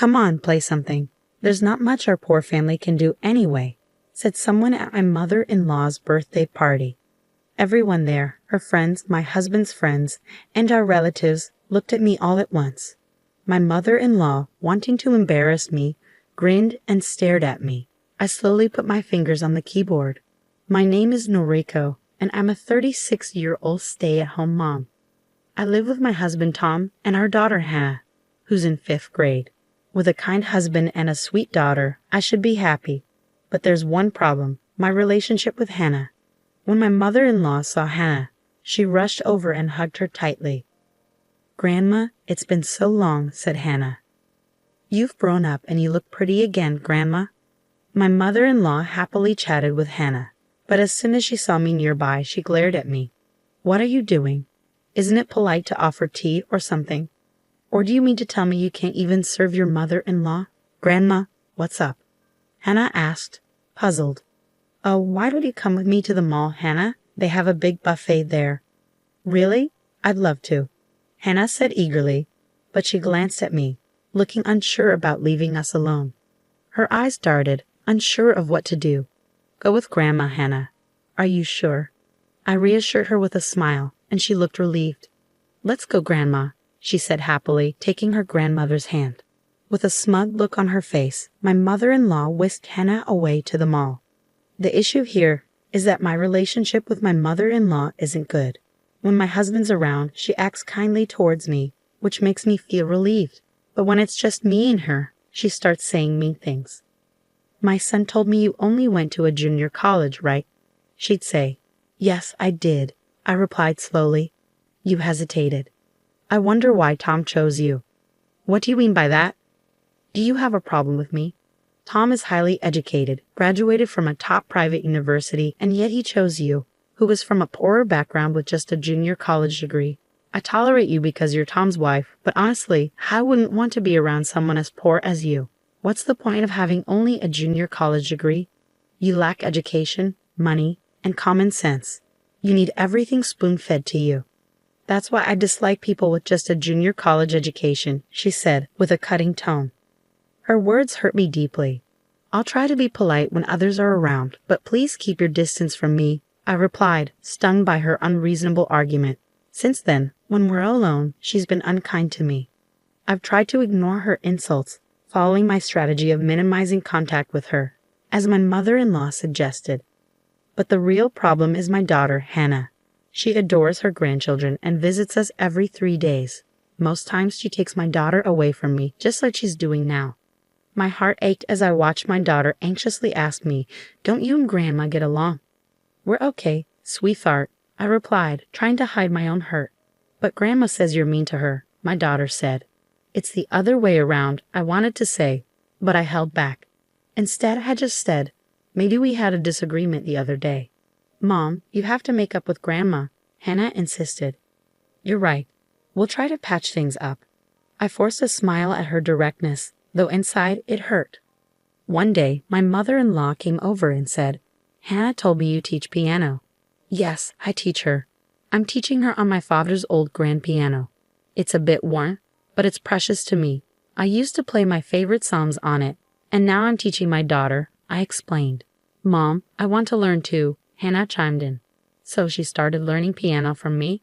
Come on, play something. There's not much our poor family can do anyway, said someone at my mother-in-law's birthday party. Everyone there, her friends, my husband's friends, and our relatives, looked at me all at once. My mother-in-law, wanting to embarrass me, grinned and stared at me. I slowly put my fingers on the keyboard. My name is Noriko, and I'm a 36-year-old stay-at-home mom. I live with my husband Tom and our daughter Hannah, who's in 5th grade. With a kind husband and a sweet daughter, I should be happy. But there's one problem, my relationship with Hannah. When my mother-in-law saw Hannah, she rushed over and hugged her tightly. "Grandma, it's been so long," said Hannah. "You've grown up and you look pretty again, Grandma." My mother-in-law happily chatted with Hannah, but as soon as she saw me nearby, she glared at me. "What are you doing? Isn't it polite to offer tea or something? Or do you mean to tell me you can't even serve your mother-in-law? Grandma, what's up?" Hannah asked, puzzled. "Oh, why don't you come with me to the mall, Hannah? They have a big buffet there." "Really? I'd love to," Hannah said eagerly, but she glanced at me, looking unsure about leaving us alone. Her eyes darted, unsure of what to do. "Go with Grandma, Hannah." "Are you sure?" I reassured her with a smile, and she looked relieved. "Let's go, Grandma," she said happily, taking her grandmother's hand. With a smug look on her face, my mother-in-law whisked Hannah away to the mall. The issue here is that my relationship with my mother-in-law isn't good. When my husband's around, she acts kindly towards me, which makes me feel relieved. But when it's just me and her, she starts saying mean things. "My son told me you only went to a junior college, right?" she'd say. "Yes, I did," I replied slowly. You hesitated. "I wonder why Tom chose you." "What do you mean by that?" "Do you have a problem with me? Tom is highly educated, graduated from a top private university, and yet he chose you, who was from a poorer background with just a junior college degree. I tolerate you because you're Tom's wife, but honestly, I wouldn't want to be around someone as poor as you. What's the point of having only a junior college degree? You lack education, money, and common sense. You need everything spoon-fed to you. That's why I dislike people with just a junior college education," she said with a cutting tone. Her words hurt me deeply. "I'll try to be polite when others are around, but please keep your distance from me," I replied, stung by her unreasonable argument. Since then, when we're alone, she's been unkind to me. I've tried to ignore her insults, following my strategy of minimizing contact with her, as my mother-in-law suggested. But the real problem is my daughter, Hannah. She adores her grandchildren and visits us every 3 days. Most times she takes my daughter away from me, just like she's doing now. My heart ached as I watched my daughter anxiously ask me, "Don't you and Grandma get along?" "We're okay, sweetheart," I replied, trying to hide my own hurt. "But Grandma says you're mean to her," my daughter said. "It's the other way around," I wanted to say, but I held back. Instead, I just said, "Maybe we had a disagreement the other day." "Mom, you have to make up with Grandma," Hannah insisted. "You're right. We'll try to patch things up." I forced a smile at her directness, though inside it hurt. One day, my mother-in-law came over and said, "Hannah told me you teach piano." "Yes, I teach her. I'm teaching her on my father's old grand piano. It's a bit worn, but it's precious to me. I used to play my favorite songs on it, and now I'm teaching my daughter," I explained. "Mom, I want to learn too," Hannah chimed in. So she started learning piano from me?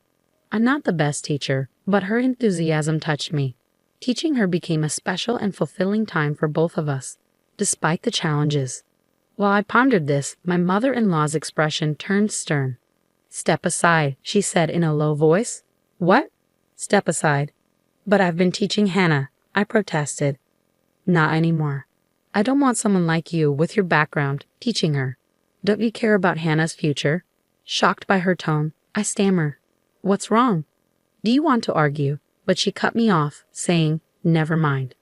I'm not the best teacher, but her enthusiasm touched me. Teaching her became a special and fulfilling time for both of us, despite the challenges. While I pondered this, my mother-in-law's expression turned stern. "Step aside," she said in a low voice. "What?" "Step aside." "But I've been teaching Hannah," I protested. "Not anymore. I don't want someone like you, with your background, teaching her. Don't you care about Hannah's future?" Shocked by her tone, I stammer. "What's wrong?" "Do you want to argue?" But she cut me off, saying, "Never mind.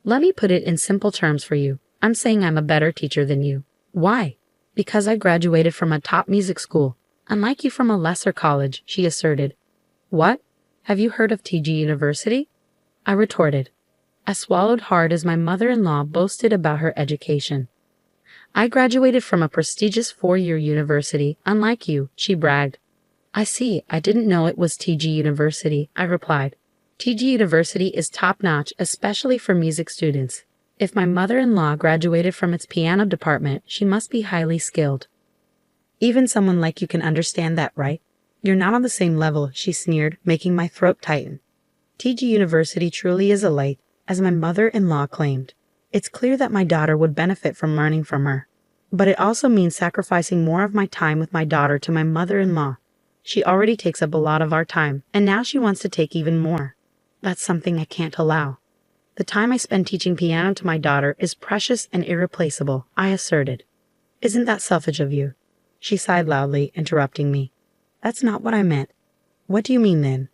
Let me put it in simple terms for you. I'm saying I'm a better teacher than you." "Why?" "Because I graduated from a top music school, unlike you from a lesser college," she asserted. "What? Have you heard of TG University?" I retorted. I swallowed hard as my mother-in-law boasted about her education. "I graduated from a prestigious 4-year university, unlike you," she bragged. "I see. I didn't know it was TG University," I replied. TG University is top-notch, especially for music students. If my mother-in-law graduated from its piano department, she must be highly skilled. Even someone like you can understand that, right? You're not on the same level, she sneered, making my throat tighten. TG University truly is a light, as my mother-in-law claimed. It's clear that my daughter would benefit from learning from her. But it also means sacrificing more of my time with my daughter to my mother-in-law. She already takes up a lot of our time, and now she wants to take even more. That's something I can't allow. The time I spend teaching piano to my daughter is precious and irreplaceable, I asserted. Isn't that selfish of you? She sighed loudly, interrupting me. That's not what I meant. What do you mean then?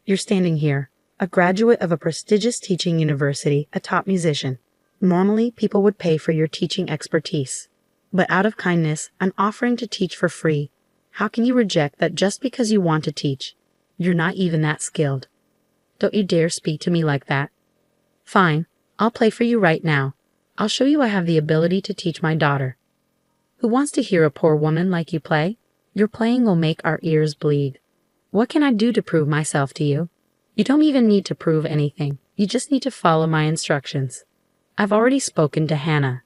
You're standing here, a graduate of a prestigious teaching university, a top musician. Normally, people would pay for your teaching expertise. But out of kindness, I'm offering to teach for free. How can you reject that just because you want to teach? You're not even that skilled. Don't you dare speak to me like that. Fine, I'll play for you right now. I'll show you I have the ability to teach my daughter. Who wants to hear a poor woman like you play? Your playing will make our ears bleed. What can I do to prove myself to you? You don't even need to prove anything. You just need to follow my instructions. I've already spoken to Hannah.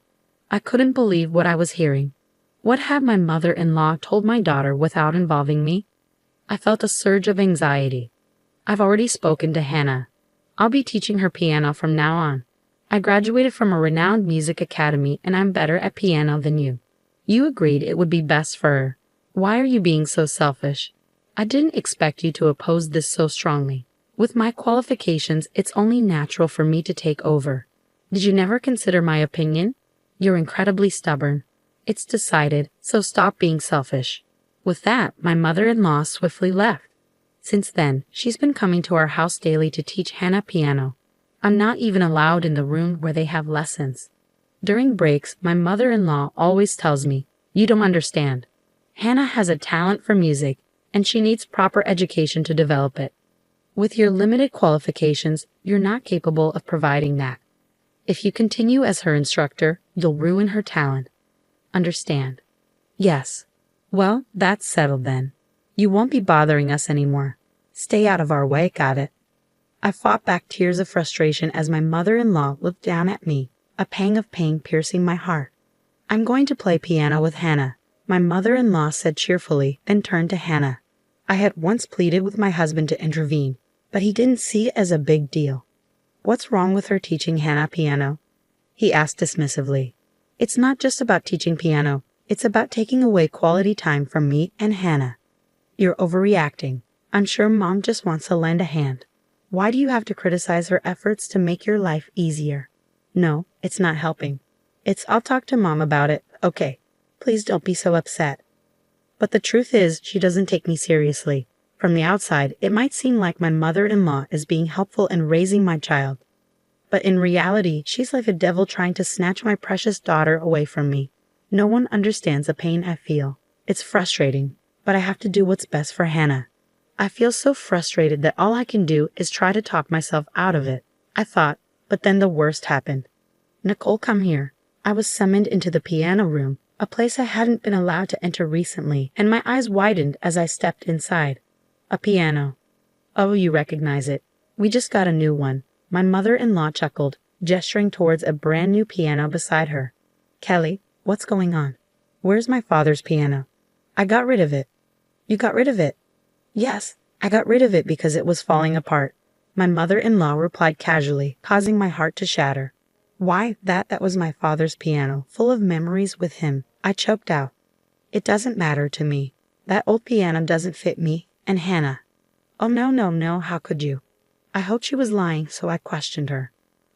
I couldn't believe what I was hearing. What had my mother-in-law told my daughter without involving me? I felt a surge of anxiety. I've already spoken to Hannah. I'll be teaching her piano from now on. I graduated from a renowned music academy and I'm better at piano than you. You agreed it would be best for her. Why are you being so selfish? I didn't expect you to oppose this so strongly. With my qualifications, it's only natural for me to take over. Did you never consider my opinion? You're incredibly stubborn. It's decided, so stop being selfish. With that, my mother-in-law swiftly left. Since then, she's been coming to our house daily to teach Hannah piano. I'm not even allowed in the room where they have lessons. During breaks, my mother-in-law always tells me, "You don't understand. Hannah has a talent for music, and she needs proper education to develop it. With your limited qualifications, you're not capable of providing that. If you continue as her instructor, you'll ruin her talent. Understand?" Yes. Well, that's settled then. You won't be bothering us anymore. Stay out of our way, got it? I fought back tears of frustration as my mother-in-law looked down at me, a pang of pain piercing my heart. I'm going to play piano with Hannah, my mother-in-law said cheerfully, then turned to Hannah. I had once pleaded with my husband to intervene, but he didn't see it as a big deal. What's wrong with her teaching Hannah piano? He asked dismissively. It's not just about teaching piano, it's about taking away quality time from me and Hannah. You're overreacting. I'm sure Mom just wants to lend a hand. Why do you have to criticize her efforts to make your life easier? No, it's not helping. I'll talk to Mom about it, okay? Please don't be so upset. But the truth is, she doesn't take me seriously. From the outside, it might seem like my mother-in-law is being helpful in raising my child. But in reality, she's like the devil trying to snatch my precious daughter away from me. No one understands the pain I feel. It's frustrating, but I have to do what's best for Hannah. I feel so frustrated that all I can do is try to talk myself out of it, I thought, but then the worst happened. Nicole, come here. I was summoned into the piano room, a place I hadn't been allowed to enter recently, and my eyes widened as I stepped inside. A piano. Oh, you recognize it. We just got a new one. My mother-in-law chuckled, gesturing towards a brand new piano beside her. Kelly, what's going on? Where's my father's piano? I got rid of it. You got rid of it? Yes, I got rid of it because it was falling apart. My mother-in-law replied casually, causing my heart to shatter. Why, that was my father's piano, full of memories with him. I choked out. It doesn't matter to me. That old piano doesn't fit me and Hannah. Oh, no, how could you? I hoped she was lying, so I questioned her.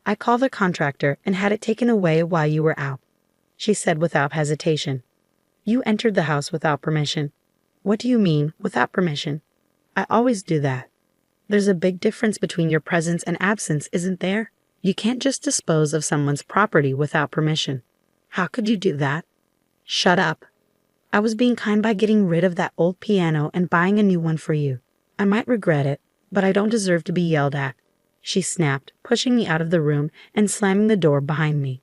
I called the contractor and had it taken away while you were out, she said without hesitation. You entered the house without permission. What do you mean, without permission? I always do that. There's a big difference between your presence and absence, isn't there? You can't just dispose of someone's property without permission. How could you do that? Shut up. I was being kind by getting rid of that old piano and buying a new one for you. I might regret it, but I don't deserve to be yelled at, she snapped, pushing me out of the room and slamming the door behind me.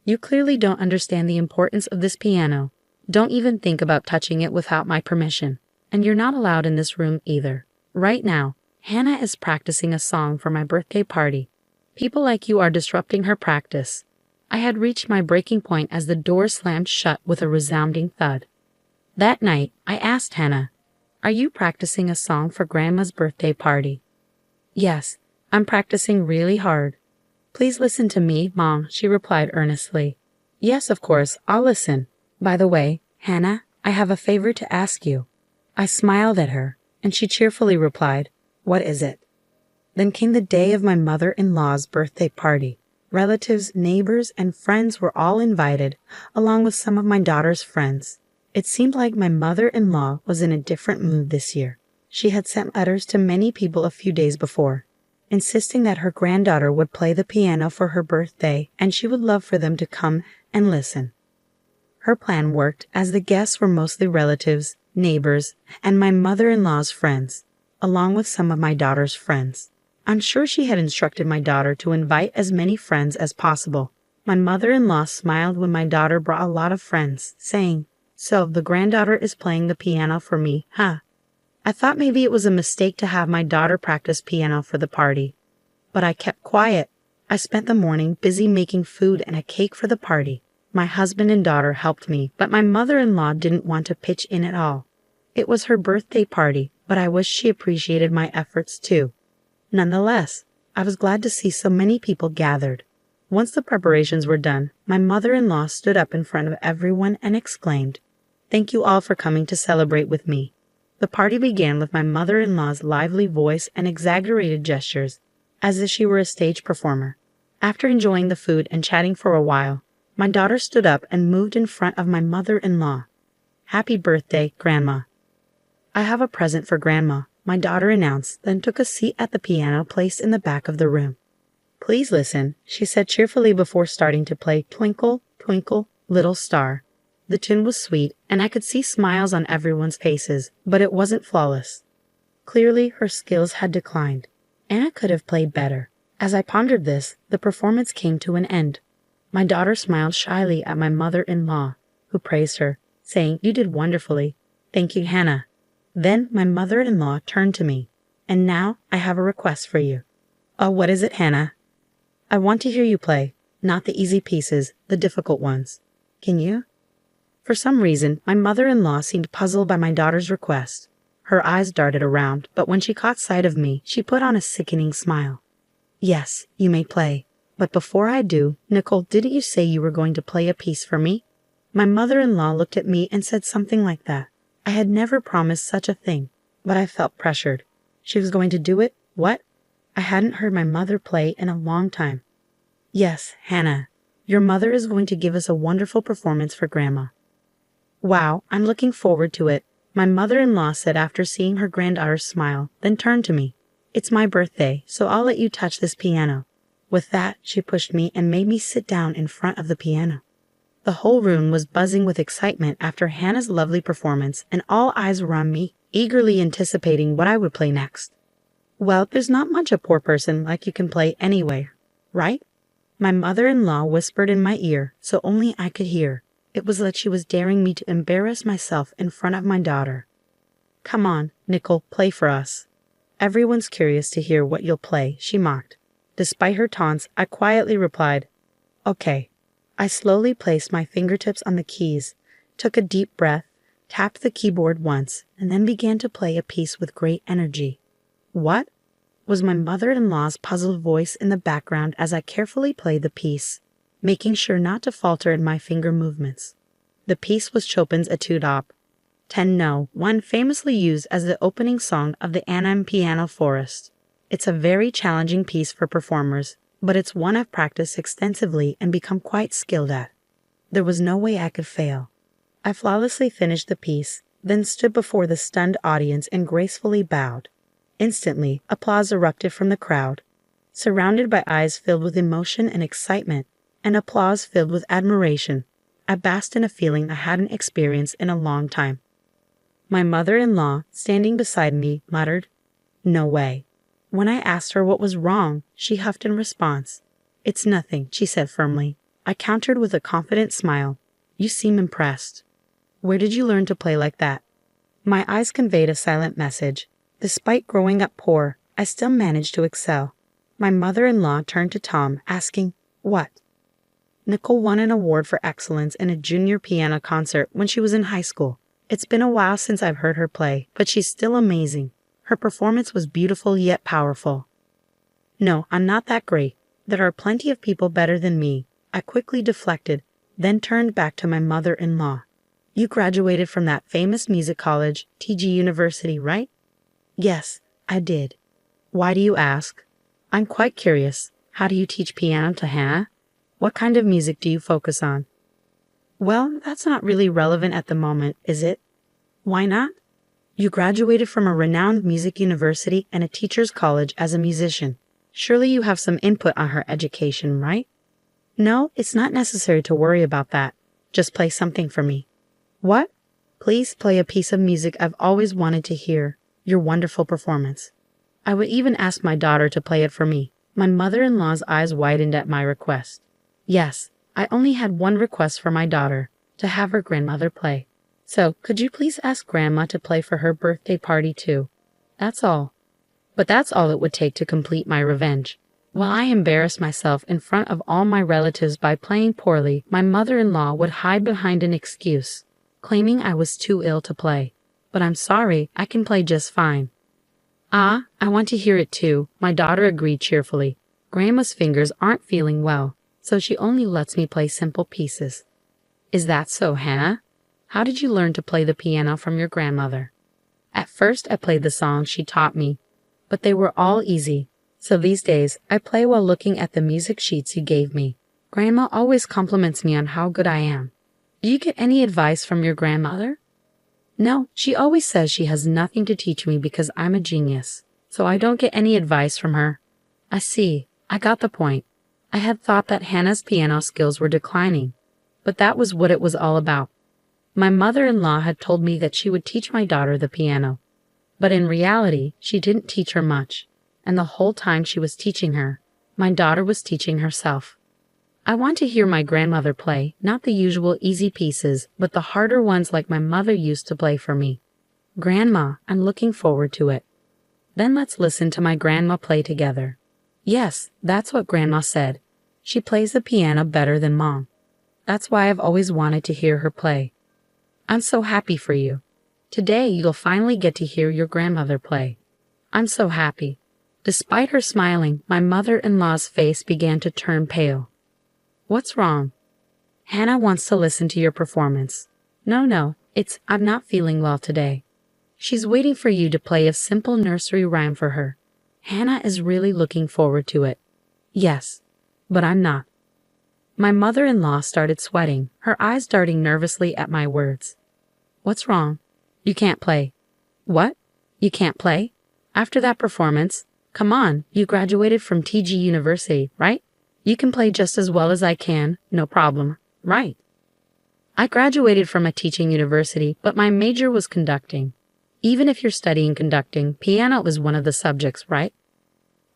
You clearly don't understand the importance of this piano. Don't even think about touching it without my permission. And you're not allowed in this room either. Right now, Hannah is practicing a song for my birthday party. People like you are disrupting her practice. I had reached my breaking point as the door slammed shut with a resounding thud. That night, I asked Hannah, "Are you practicing a song for Grandma's birthday party?" "Yes, I'm practicing really hard." "Please listen to me, Mom," she replied earnestly. "Yes, of course, I'll listen. By the way, Hannah, I have a favor to ask you." I smiled at her, and she cheerfully replied, "What is it?" Then came the day of my mother-in-law's birthday party. Relatives, neighbors, and friends were all invited, along with some of my daughter's friends. It seemed like my mother-in-law was in a different mood this year. She had sent letters to many people a few days before, insisting that her granddaughter would play the piano for her birthday and she would love for them to come and listen. Her plan worked, as the guests were mostly relatives, neighbors, and my mother-in-law's friends, along with some of my daughter's friends. I'm sure she had instructed my daughter to invite as many friends as possible. My mother-in-law smiled when my daughter brought a lot of friends, saying, "So the granddaughter is playing the piano for me, huh?" I thought maybe it was a mistake to have my daughter practice piano for the party, but I kept quiet. I spent the morning busy making food and a cake for the party. My husband and daughter helped me, but my mother-in-law didn't want to pitch in at all. It was her birthday party, but I wish she appreciated my efforts too. Nonetheless, I was glad to see so many people gathered. Once the preparations were done, my mother-in-law stood up in front of everyone and exclaimed, "Thank you all for coming to celebrate with me." The party began with my mother-in-law's lively voice and exaggerated gestures, as if she were a stage performer. After enjoying the food and chatting for a while, my daughter stood up and moved in front of my mother-in-law. "Happy birthday, Grandma." "I have a present for Grandma," my daughter announced, then took a seat at the piano placed in the back of the room. "Please listen," she said cheerfully before starting to play Twinkle, Twinkle, Little Star. The tune was sweet, and I could see smiles on everyone's faces, but it wasn't flawless. Clearly, her skills had declined. Anna could have played better. As I pondered this, the performance came to an end. My daughter smiled shyly at my mother-in-law, who praised her, saying, "You did wonderfully. Thank you, Hannah." Then my mother-in-law turned to me, "And now I have a request for you." "Oh, what is it, Hannah?" "I want to hear you play, not the easy pieces, the difficult ones. Can you?" For some reason, my mother-in-law seemed puzzled by my daughter's request. Her eyes darted around, but when she caught sight of me, she put on a sickening smile. "Yes, you may play. But before I do, Nicole, didn't you say you were going to play a piece for me?" My mother-in-law looked at me and said something like that. I had never promised such a thing, but I felt pressured. She was going to do it? What? I hadn't heard my mother play in a long time. "Yes, Hannah, your mother is going to give us a wonderful performance for Grandma." "Wow, I'm looking forward to it," my mother-in-law said after seeing her granddaughter's smile, then turned to me. "It's my birthday, so I'll let you touch this piano." With that, she pushed me and made me sit down in front of the piano. The whole room was buzzing with excitement after Hannah's lovely performance, and all eyes were on me, eagerly anticipating what I would play next. "Well, there's not much a poor person like you can play anyway, right?" My mother-in-law whispered in my ear, so only I could hear. It was like she was daring me to embarrass myself in front of my daughter. "Come on, Nicole, play for us. Everyone's curious to hear what you'll play," she mocked. Despite her taunts, I quietly replied, "Okay." I slowly placed my fingertips on the keys, took a deep breath, tapped the keyboard once, and then began to play a piece with great energy. "What?" was my mother-in-law's puzzled voice in the background as I carefully played the piece, making sure not to falter in my finger movements. The piece was Chopin's Etude Op. 10 No, one famously used as the opening song of the Anna Piano Forest. It's a very challenging piece for performers, but it's one I've practiced extensively and become quite skilled at. There was no way I could fail. I flawlessly finished the piece, then stood before the stunned audience and gracefully bowed. Instantly, applause erupted from the crowd. Surrounded by eyes filled with emotion and excitement, and applause filled with admiration, I basked in a feeling I hadn't experienced in a long time. My mother-in-law, standing beside me, muttered, "No way." When I asked her what was wrong, she huffed in response. "It's nothing," she said firmly. I countered with a confident smile. "You seem impressed. Where did you learn to play like that?" My eyes conveyed a silent message. Despite growing up poor, I still managed to excel. My mother-in-law turned to Tom, asking, "What?" Nicole won an award for excellence in a junior piano concert when she was in high school. It's been a while since I've heard her play, but she's still amazing. Her performance was beautiful yet powerful. No, I'm not that great. There are plenty of people better than me. I quickly deflected, then turned back to my mother-in-law. You graduated from that famous music college, TG University, right? Yes, I did. Why do you ask? I'm quite curious. How do you teach piano to Hannah? What kind of music do you focus on? Well, that's not really relevant at the moment, is it? Why not? You graduated from a renowned music university and a teacher's college as a musician. Surely you have some input on her education, right? No, it's not necessary to worry about that. Just play something for me. What? Please play a piece of music I've always wanted to hear. Your wonderful performance. I would even ask my daughter to play it for me. My mother-in-law's eyes widened at my request. Yes, I only had one request for my daughter, to have her grandmother play. So, could you please ask Grandma to play for her birthday party too? That's all. But that's all it would take to complete my revenge. While I embarrassed myself in front of all my relatives by playing poorly, my mother-in-law would hide behind an excuse, claiming I was too ill to play. But I'm sorry, I can play just fine. Ah, I want to hear it too, my daughter agreed cheerfully. Grandma's fingers aren't feeling well, so she only lets me play simple pieces. Is that so, Hannah? How did you learn to play the piano from your grandmother? At first I played the songs she taught me, but they were all easy, so these days I play while looking at the music sheets you gave me. Grandma always compliments me on how good I am. Do you get any advice from your grandmother? No, she always says she has nothing to teach me because I'm a genius, so I don't get any advice from her. I see, I got the point. I had thought that Hannah's piano skills were declining, but that was what it was all about. My mother-in-law had told me that she would teach my daughter the piano, but in reality, she didn't teach her much, and the whole time she was teaching her, my daughter was teaching herself. I want to hear my grandmother play, not the usual easy pieces, but the harder ones like my mother used to play for me. Grandma, I'm looking forward to it. Then let's listen to my grandma play together. Yes, that's what Grandma said. She plays the piano better than Mom. That's why I've always wanted to hear her play. I'm so happy for you. Today you'll finally get to hear your grandmother play. I'm so happy. Despite her smiling, my mother-in-law's face began to turn pale. What's wrong? Hannah wants to listen to your performance. No, I'm not feeling well today. She's waiting for you to play a simple nursery rhyme for her. Hannah is really looking forward to it. Yes, but I'm not. My mother-in-law started sweating, her eyes darting nervously at my words. What's wrong? You can't play. What? You can't play? After that performance? Come on, you graduated from TG University, right? You can play just as well as I can, no problem, right? I graduated from a teaching university, but my major was conducting. Even if you're studying conducting, piano is one of the subjects, right?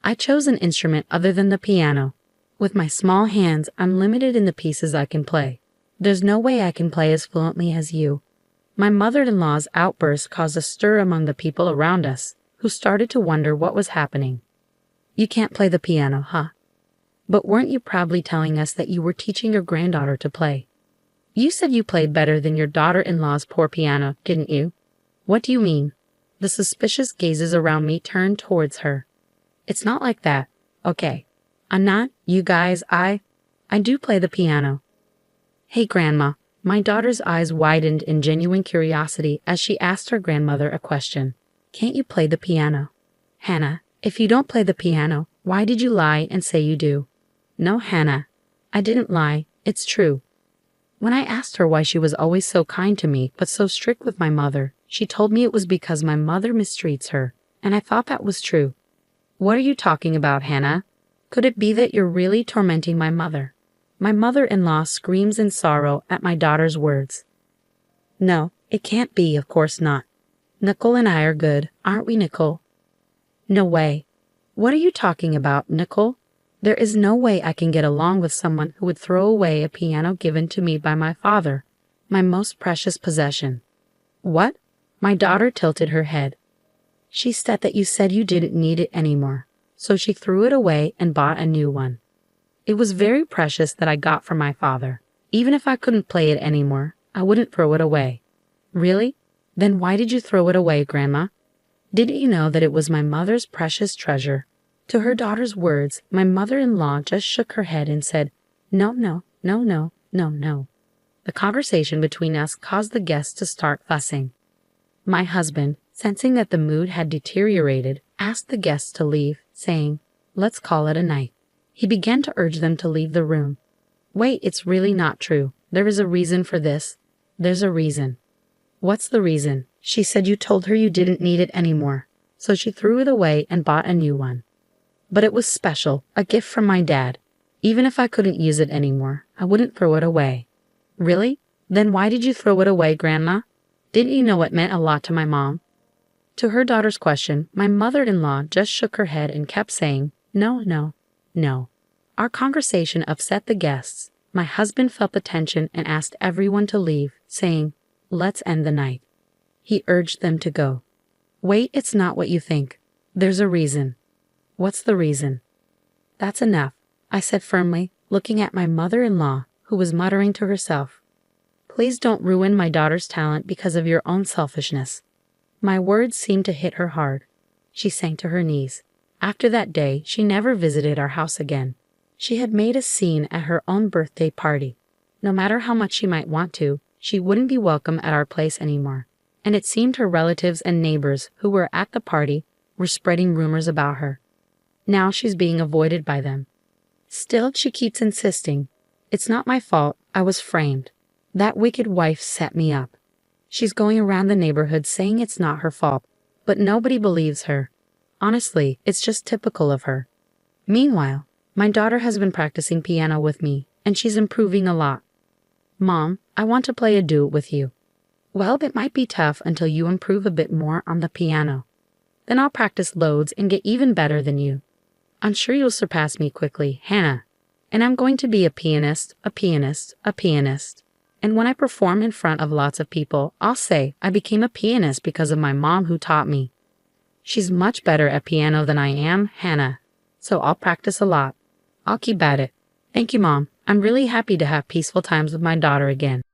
I chose an instrument other than the piano. With my small hands, I'm limited in the pieces I can play. There's no way I can play as fluently as you. My mother-in-law's outburst caused a stir among the people around us, who started to wonder what was happening. You can't play the piano, huh? But weren't you proudly telling us that you were teaching your granddaughter to play? You said you played better than your daughter-in-law's poor piano, didn't you? What do you mean? The suspicious gazes around me turned towards her. It's not like that. Okay. I'm not, you guys, I do play the piano. Hey, Grandma. My daughter's eyes widened in genuine curiosity as she asked her grandmother a question. Can't you play the piano? Hannah, if you don't play the piano, why did you lie and say you do? No, Hannah. I didn't lie. It's true. When I asked her why she was always so kind to me but so strict with my mother, she told me it was because my mother mistreats her, and I thought that was true. What are you talking about, Hannah? Could it be that you're really tormenting my mother? My mother-in-law screams in sorrow at my daughter's words. No, it can't be, of course not. Nicole and I are good, aren't we, Nicole? No way. What are you talking about, Nicole? There is no way I can get along with someone who would throw away a piano given to me by my father, my most precious possession. What? My daughter tilted her head. She said that you said you didn't need it anymore, so she threw it away and bought a new one. It was very precious that I got from my father. Even if I couldn't play it anymore, I wouldn't throw it away. Really? Then why did you throw it away, Grandma? Didn't you know that it was my mother's precious treasure? To her daughter's words, my mother-in-law just shook her head and said, No, no, no, no, no, no. The conversation between us caused the guests to start fussing. My husband, sensing that the mood had deteriorated, asked the guests to leave, saying, Let's call it a night. He began to urge them to leave the room. Wait, it's really not true. There is a reason for this. There's a reason. What's the reason? She said you told her you didn't need it anymore, so she threw it away and bought a new one. But it was special, a gift from my dad. Even if I couldn't use it anymore, I wouldn't throw it away. Really? Then why did you throw it away, Grandma? Didn't you know it meant a lot to my mom? To her daughter's question, my mother-in-law just shook her head and kept saying, No, no, no. Our conversation upset the guests. My husband felt the tension and asked everyone to leave, saying, Let's end the night. He urged them to go. Wait, it's not what you think. There's a reason. What's the reason? That's enough, I said firmly, looking at my mother-in-law, who was muttering to herself. Please don't ruin my daughter's talent because of your own selfishness. My words seemed to hit her hard. She sank to her knees. After that day, she never visited our house again. She had made a scene at her own birthday party. No matter how much she might want to, she wouldn't be welcome at our place anymore. And it seemed her relatives and neighbors who were at the party were spreading rumors about her. Now she's being avoided by them. Still, she keeps insisting, It's not my fault, I was framed. That wicked wife set me up. She's going around the neighborhood saying it's not her fault, but nobody believes her. Honestly, it's just typical of her. Meanwhile, my daughter has been practicing piano with me, and she's improving a lot. Mom, I want to play a duet with you. Well, it might be tough until you improve a bit more on the piano. Then I'll practice loads and get even better than you. I'm sure you'll surpass me quickly, Hannah. And I'm going to be a pianist, a pianist, a pianist. And when I perform in front of lots of people, I'll say I became a pianist because of my mom who taught me. She's much better at piano than I am, Hannah. So I'll practice a lot. I'll keep at it. Thank you, Mom. I'm really happy to have peaceful times with my daughter again.